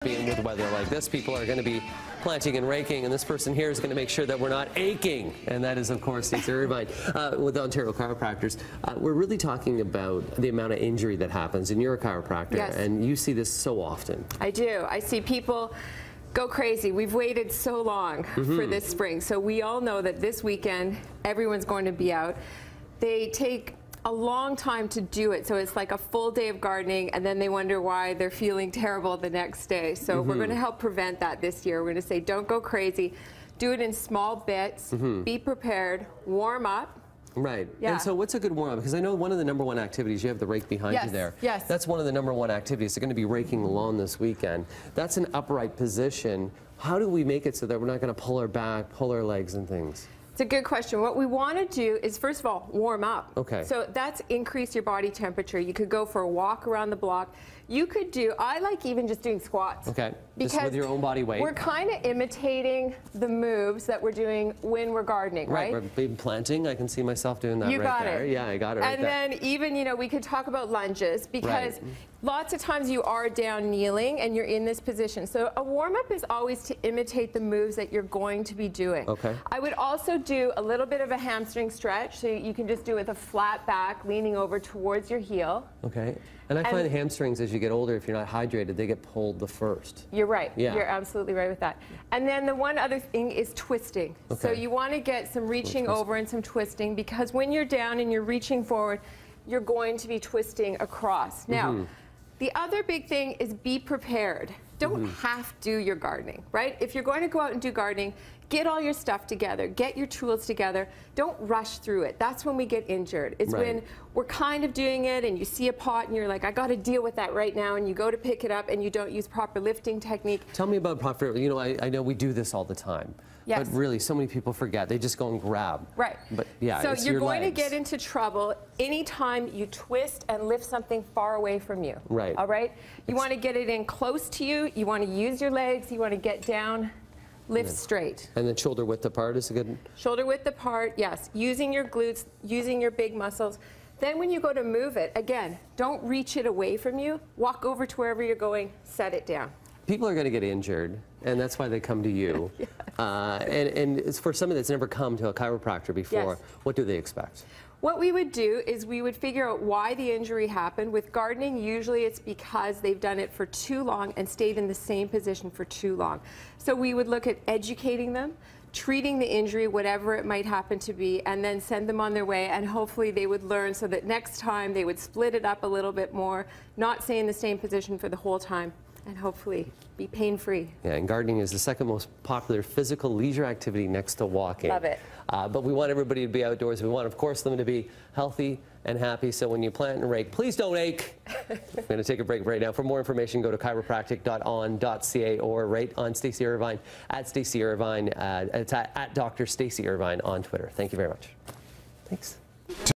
Being with weather like this, people are going to be planting and raking, and this person here is going to make sure that we're not aching. And that is, of course, Stacy Irvine with Ontario Chiropractors. We're really talking about the amount of injury that happens, and you're a chiropractor, yes. And you see this so often. I do. I see people go crazy. We've waited so long for this spring, so we all know that this weekend everyone's going to be out. They take a long time to do it, so it's like a full day of gardening, and then they wonder why they're feeling terrible the next day. So we're going to help prevent that this year. We're going to say don't go crazy, do it in small bits, be prepared, warm up. Right. Yeah. And so what's a good warm-up? Because I know one of the #1 activities, you have the rake behind you there. Yes. That's one of the #1 activities. They're going to be raking the lawn this weekend. That's an upright position. How do we make it so that we're not going to pull our back, pull our legs and things? It's a good question. What we want to do is, first of all, warm up. Okay. So that's increase your body temperature. You could go for a walk around the block. You could do, I like even just doing squats. Okay. Because just with your own body weight. We're kind of imitating the moves that we're doing when we're gardening, right? Right. We're planting. I can see myself doing that you right got there. it. Yeah, I got it right there. And then even, you know, we could talk about lunges, because lots of times you are down kneeling and you're in this position. So a warm-up is always to imitate the moves that you're going to be doing. Okay. I would also do a little bit of a hamstring stretch, so you can just do it with a flat back, leaning over towards your heel. Okay. And I find hamstrings, as you get older, if you're not hydrated, they get pulled the first. You're right. Yeah. You're absolutely right with that. And then the one other thing is twisting. Okay. So you want to get some reaching over and some twisting, because when you're down and you're reaching forward, you're going to be twisting across. Now, the other big thing is be prepared. Don't have to do your gardening, right? If you're going to go out and do gardening, get all your stuff together, get your tools together. Don't rush through it. That's when we get injured. It's when we're kind of doing it and you see a pot and you're like, I got to deal with that right now, and you go to pick it up and you don't use proper lifting technique. Tell me about proper, you know, I know we do this all the time. Yes. But really, so many people forget. They just go and grab. Right. But yeah, so it's you're your going legs. to get into trouble anytime you twist and lift something far away from you. Right. All right? You want to get it in close to you. You want to use your legs. You want to get down, lift straight. And then shoulder width apart is a good... Shoulder width apart, yes. Using your glutes, using your big muscles. Then when you go to move it, again, don't reach it away from you. Walk over to wherever you're going, set it down. People are going to get injured, and that's why they come to you. Yes. And it's for somebody that's never come to a chiropractor before, what do they expect? What we would do is we would figure out why the injury happened. With gardening, usually it's because they've done it for too long and stayed in the same position for too long. So we would look at educating them, treating the injury, whatever it might happen to be, and then send them on their way, and hopefully they would learn so that next time they would split it up a little bit more, not stay in the same position for the whole time, and hopefully be pain-free. Yeah, and gardening is the second most popular physical leisure activity next to walking. Love it. But we want everybody to be outdoors. We want, of course, them to be healthy and happy. So when you plant and rake, please don't ache. We're going to take a break right now. For more information, go to chiropractic.on.ca or right on Stacy Irvine, at Stacy Irvine. It's at Dr. Stacy Irvine on Twitter. Thank you very much. Thanks.